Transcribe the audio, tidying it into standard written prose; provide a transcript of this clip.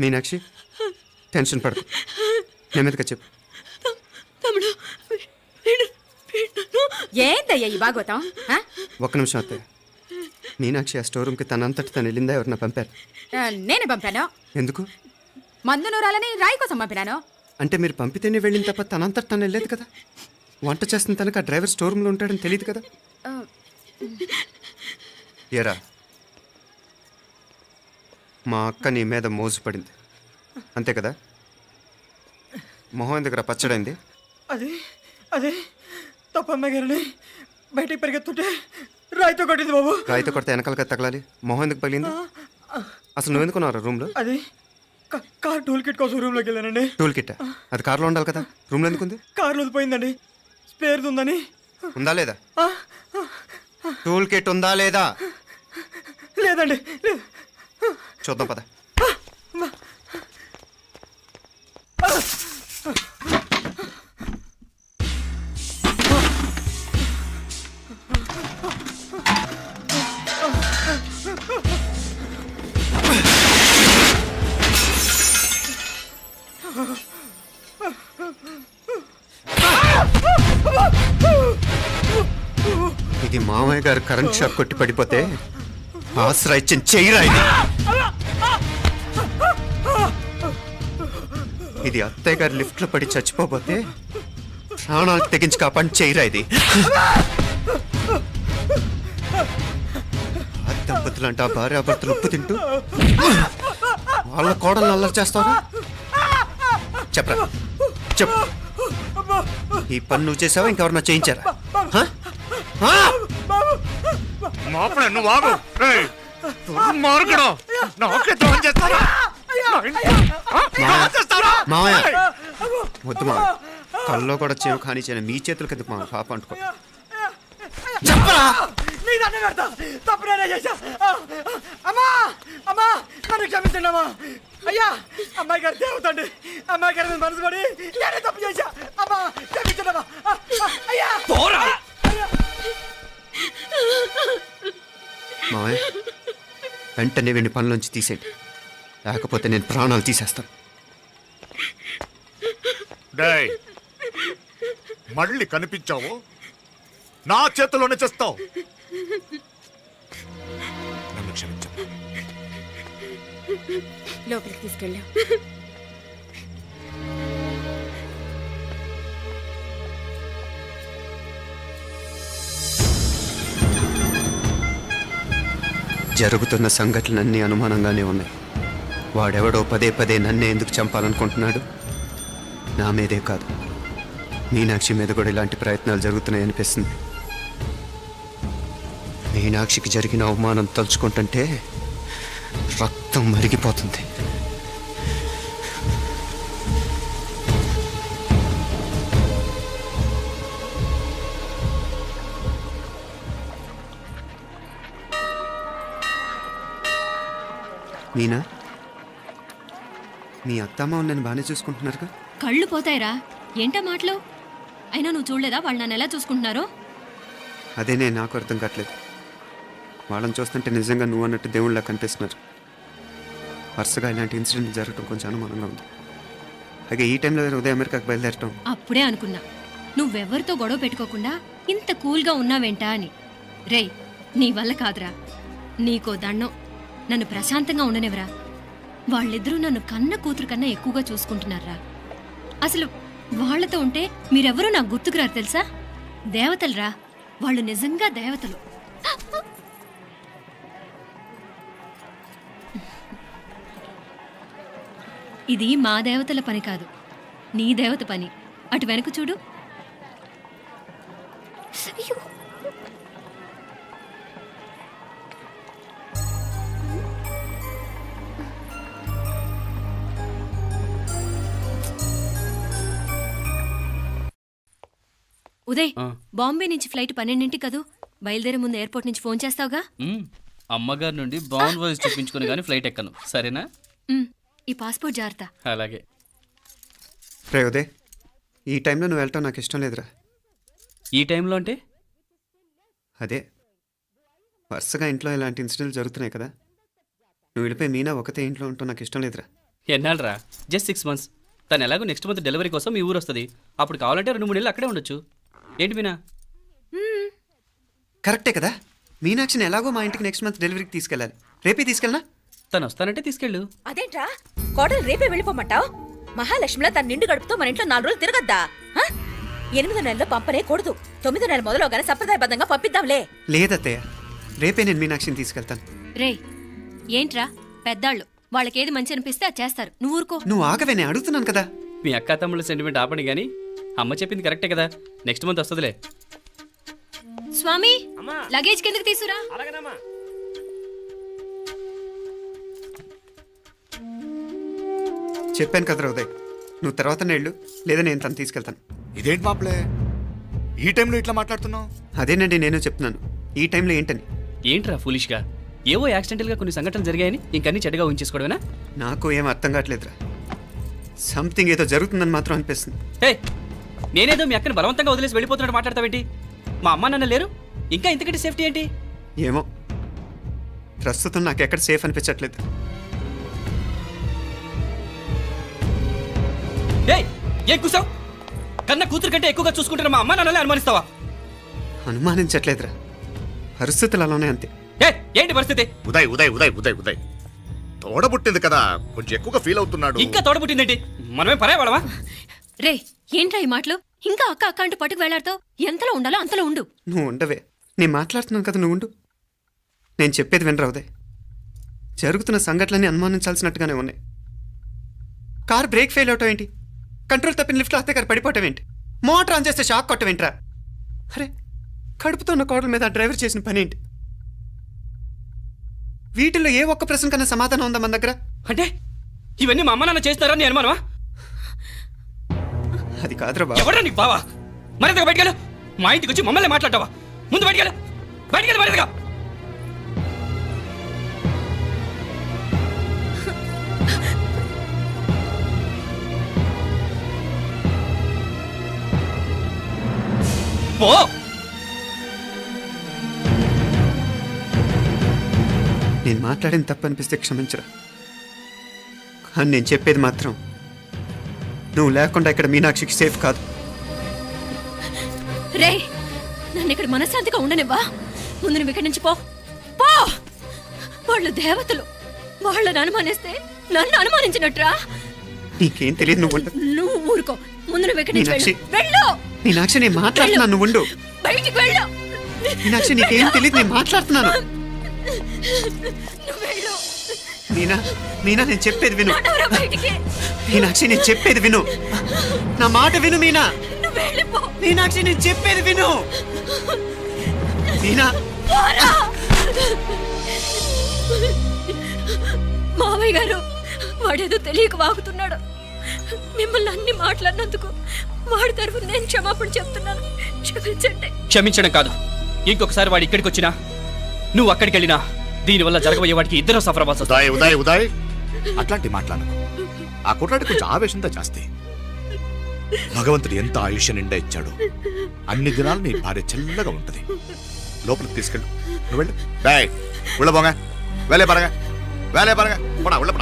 Meenakshi tension పడకు నెమ్మదిగా చెప్పు. ఏందయ్యా ఈ భాగవతం? ఒక్క నిమిషం అత్తయ్య. మీనాక్షి ఆ స్టోర్ రూమ్కి తనంతటి తను వెళ్ళిందా ఎవరన్నా పంపారు? నేనే పంపాను. ఎందుకు? మందు నూరాలని రాయి కోసం పంపినాను. అంటే మీరు పంపితేనే వెళ్ళింది తప్ప తనంతటి తను వెళ్ళలేదు కదా. వంట చేస్తున్న తనకు ఆ డ్రైవర్ స్టోర్ రూమ్లో ఉంటాడని తెలియదు కదా. ఏరా మా అక్క నీ మీద మోజు పడింది అంతే కదా. మొహం దగ్గర పచ్చడైంది. అది అదే తప్పమ్మ గారిని బయటికి పరిగెత్తుంటే రాయితో కొట్టింది బాబు. రాయితో కొడితే వెనకాలగా తగలాలి. మొహం ఎందుకు పగిలింది? అసలు నువ్వు ఎందుకున్నావు రూమ్లో? అది కార్ టూల్ కిట్ కోసం రూమ్లోకి వెళ్ళానండి. టూల్ కిట్ అది కార్లో ఉండాలి కదా, రూమ్లో ఎందుకు ఉంది? కార్లో పోయిందండి. స్పేర్ ఉందని. ఉందా లేదా? టూల్ కిట్ ఉందా లేదా? లేదండి. చూద్దాం పద. ఇది మామయ్య గారు కరెంట్ షాక్ కొట్టి పడిపోతే ఆసరా ఇచ్చిన చెయ్యిరా ఇది. ఇది అత్తయ్య గారు లిఫ్ట్ లో పడి చచ్చిపోతే ప్రాణాలకు తెగించి కాపాడి చెయ్యిరా ఇది. ఆ దంపతులు అంటే ఆ భార్యాభర్తలు ఉప్పు తింటూ వాళ్ళ కోడలు అల్లరి చేస్తారా? చెప్పరా చెప్పు. ఈ పని నువ్వు చేసావా ఇంకెవరన్నా చేయించారా? వద్దు మా కల్లో కూడా చేవు కానీ చేయను. మీ చేతులు కదా మా పాప అంటుకో. చెప్పరా క్షమించండి అమ్మా. అయ్యా అమ్మాయి గారు దేవతండి. అమ్మాయి గారి మనసు పడి నేనే తప్పు చేశా. అమ్మా క్షమించండి అమ్మా. అయ్యా మావయ్య వెంటనే వీడిని పనిలోంచి తీసేయండి, లేకపోతే నేను ప్రాణాలు తీసేస్తాను. మళ్ళీ కనిపించావు నా చేతిలోనే చేస్తావు. నన్ను క్షమించు. లోపలికి తీసుకెళ్ళా. జరుగుతున్న సంఘటనలన్నీ అనుమానంగానే ఉన్నాయి. వాడెవడో పదే పదే నన్నే ఎందుకు చంపాలనుకుంటున్నాడు? నా మీదే కాదు, మీనాక్షి మీద కూడా ఇలాంటి ప్రయత్నాలు జరుగుతున్నాయి అనిపిస్తుంది. మీనాక్షికి జరిగిన అవమానం తలుచుకుంటుంటే రక్తం మరిగిపోతుంది. మీనా, మీ అత్తమ్మ నన్ను బాగానే చూసుకుంటున్నారుగా? కళ్ళు పోతాయిరా, ఏంటా మాటలు? అయినా నువ్వు చూడలేదా వాళ్ళు నన్ను ఎలా చూసుకుంటున్నారో? అదేనే నాకు అర్థం కావట్లేదు. వాళ్ళని చూస్తుంటే నిజంగా నువ్వు అన్నట్టు దేవుళ్ళ కనిపిస్తున్నారు. వరుసగా ఇలాంటి ఇన్సిడెంట్ జరగడం కొంచెం అనుమానంగా ఉంది. అలాగే ఈ టైంలో ఉదయం అమెరికాకు బయలుదేరటం. అప్పుడే అనుకున్నా నువ్వెవరితో గొడవ పెట్టుకోకుండా ఇంత కూల్గా ఉన్నావేంటా అని. రేయ్, నీ వల్ల కాదురా, నీకో దండం. నన్ను ప్రశాంతంగా ఉండనివరా. వాళ్ళిద్దరూ నన్ను కన్న కూతురు కన్నా ఎక్కువగా చూసుకుంటున్నారా. అసలు వాళ్లతో ఉంటే మీరెవరూ నాకు గుర్తుకురారు తెలుసా? దేవతలురా వాళ్ళు, నిజంగా దేవతలు. ఇది మా దేవతల పని కాదు, నీ దేవత పని. అటు వెనక చూడు. ఉదయ్, బాంబే నుంచి ఫ్లైట్ 12 కదూ. బయలుదేరే ముందు ఎయిర్పోర్ట్ నుంచి ఫోన్ చేస్తావుగా? అమ్మగారి నుండి బాండ్ వాయిస్ చూపించుకుని కానీ ఫ్లైట్ ఎక్కను, సరేనా? ఈ పాస్పోర్ట్ జాగ్రత్త. అలాగే. రే ఉదయ్, ఈ టైంలో నువ్వు వెళ్ళటం నాకు ఇష్టం లేదురా. ఈ టైంలో అంటే? అదే వరుసగా ఇంట్లో ఇలాంటి ఇన్సిడెంట్లు జరుగుతున్నాయి కదా. నువ్వు వెళ్ళిపోయి మీనా ఒకతే ఇంట్లో ఉంటావు నాకు ఇష్టం లేదురా. ఎన్నాళ్ళరా? Just 6 months. తను ఎలాగో నెక్స్ట్ మంత్ డెలివరీ కోసం మీ ఊరు వస్తుంది. అప్పుడు కావాలంటే 2-3 నెలలు అక్కడే ఉండొచ్చు. ఏంటి మీనా? కరెక్టే కదా. మీనాక్షిని ఎలాగో మా ఇంటికి నెక్స్ట్ మంత్ డెలివరీకి తీసుకెళ్ళాలి. రేపే తీసుకెళ్ళనా? తను వస్తానంటే తీసుకెళ్ళు. అదేంట్రా కోడలు రేపే వెళ్ళిపోమంటావు? మహాలక్ష్మిలా తన నిండు గడుపుతో మన ఇంట్లో 4 రోజులు తిరగద్దా? 8వ నెలలో పంపనే కూడదు. 9వ నెల మొదలుగానే సంప్రదాయబద్ధంగా పంపిద్దాంలే. లేదత్తయ్య, రేపే నేను మీనాక్షిని తీసుకెళ్తాను. రే ఏంట్రా పెద్దాళ్ళు, వాళ్ళకేది మంచి అనిపిస్తే అది చేస్తారు. నువ్వు ఊరుకో. నువ్వు ఆగవే, నేను అడుగుతున్నాను కదా. మీ అక్క తమ్ముళ్ళ సెంటిమెంట్ ఆపండి కానీ అమ్మ చెప్పింది కరెక్టే కదా. నెక్స్ట్ మంత్ వస్తుందిలే. స్వామి లగేజ్ కిందకి తీసురా. చెప్పాను కదరా ఉదయ్, నువ్వు తర్వాత నేళ్ళు లేదా నేను తను తీసుకెళ్తాను. ఇదేంటి మాప్లే ఈ టైంలో ఇట్లా మాట్లాడుతున్నావు? అదేనండి నేను చెప్తున్నాను, ఈ టైంలో ఏంటని. ఏంట్రా ఫులిష్గా? ఏవో యాక్సిడెంటల్గా కొన్ని సంఘటనలు జరిగాయని ఇంకన్నీ చెడ్డగా ఉంచేసుకోవడమేనా? నాకు ఏం అర్థం కావట్లేదురా. సంథింగ్ ఏదో జరుగుతుందని మాత్రం అనిపిస్తుంది. హే, నేనేదో మీ అక్కని బలవంతంగా వదిలేసి వెళ్ళిపోతున్నట్టు మాట్లాడతావేంటి? మా అమ్మ నాన్న లేరు, ఇంకా ఇంతకంటే సేఫ్టీ ఏంటి? ఏమో, ప్రస్తుతం నాకు ఎక్కడ సేఫ్ అనిపించట్లేదు. ఏం కూసావు? కన్న కూతురు కంటే ఎక్కువగా చూసుకుంటున్న మా అమ్మ నాన్నలే అనుమానిస్తావా? అనుమానించట్లేదురా, పరిస్థితులు అలానే అంతే. ఏంటి పరిస్థితి? ఉదయ్ ఉదయ్ ఉదయ్ ఉదయ్ ఉదయ్ తోడబుట్టింది కదా, కొంచెం ఎక్కువగా ఫీల్ అవుతున్నాడు. ఇంకా తోడబుట్టిందేంటి? మనమే పరాయవాడవా? రే ఏంట్రా ఈ మాటలు? ఇంకా అక్క అక్క అంటూ పట్టుకు వెళ్లాడుతావు. ఎంతలో ఉండాలో అంతలో ఉండు. నువ్వు ఉండవే, నేను మాట్లాడుతున్నాను కదా, నువ్వు ఉండు. నేను చెప్పేది వినరా ఉదయ్. జరుగుతున్న సంఘటనలన్నీ అనుమానించాల్సినట్టుగానే ఉన్నాయి. కార్ బ్రేక్ ఫెయిల్ అవటం ఏంటి? కంట్రోల్ తప్పిన లిఫ్ట్లో అత్తే గారు పడిపోవటం ఏంటి? మోటార్ ఆన్ చేస్తే షాక్ కొట్టం ఏంట్రా? అరే, కడుపుతో ఉన్న కోడల మీద ఆ డ్రైవర్ చేసిన పని ఏంటి? వీటిల్లో ఏ ఒక్క ప్రశ్న కన్నా సమాధానం ఉందా మన దగ్గర? అంటే ఇవన్నీ మా అమ్మ నాన్న చేస్తారని నేను అనుమానమా? అది కాదురా బాబు. ఎవరా నీకు బావా? మరింతగా బయటకెళ్ళు. మా ఇంటికి వచ్చి మమ్మల్ని మాట్లాడతావా? ముందు బయటకెళ్ళు, బయటకెళ్ళు మరింతగా. పో. నేను మాట్లాడింది తప్పు అనిపిస్తే క్షమించరా, కానీ నేను చెప్పేది మాత్రం నువ్వు లేకుండా ఇక్కడ మీనాక్షికి సేఫ్ కాదు. రే నన్ను ఇక్కడ మనశ్శాంతిగా ఉండనివ్వా. ముందు నువ్వు ఇక్కడి నుంచి పో. పో. వాళ్ళు దేవతలు, వాళ్ళని అనుమానిస్తే నన్ను అనుమానించినట్రా. నీకేం తెలియదు, నువ్వు ఉండు. నువ్వు ఊరుకో. ముందు నువ్వు ఇక్కడి నుంచి మీనాక్షి. వెళ్ళు. మీనాక్షి, నేను మాట్లాడుతున్నాను, నువ్వు ఉండు. బయటికి వెళ్ళు. మీనాక్షి, నీకేం తెలియదు, నేను మాట్లాడుతున్నాను. నువ్వు వెళ్ళు. మీనా, మీనా, నేను చెప్పేది విను. నడవరా బయటికి. మీనాక్షి, నేను చెప్పేది విను. నా మాట విను మీనా. నువ్వు వెళ్ళిపో. మీనాక్షి, నేను చెప్పేది విను. మీనా, పోరా. మావయ్య గారు, వాడేదో తెలియక వాగుతున్నాడు. మిమ్మల్ని అన్ని మాట్లాడినందుకు వాడి తరఫున నేను క్షమాపణ చెప్తున్నాను. క్షమించండి. క్షమించడం కాదు, ఇంకొకసారి వాడు ఇక్కడికి వచ్చినా నువ్వు అక్కడికి వెళ్ళినా దీనివల్ల జరగబోయే వాడికి ఇద్దరు సఫర్ అవ్వాల్సి వస్తుంది. ఉదయ్ ఉదయ్ ఉదయ్ అట్లాంటి మాట్లాడకు. ఆ కుట్రాడి కొంచెం ఆవేశంతో జాస్తి. భగవంతుడు ఎంత ఆయుష్య నిండా ఇచ్చాడు. అన్ని దినాలు నీ భార్య చల్లగా ఉంటది. లోపలికి తీసుకెళ్ళు, నువ్వు వెళ్ళు. బాయ్ ఉళ్ళ పోగా వేలే పరగా, వేలే పరగా, పోడా ఉళ్ళ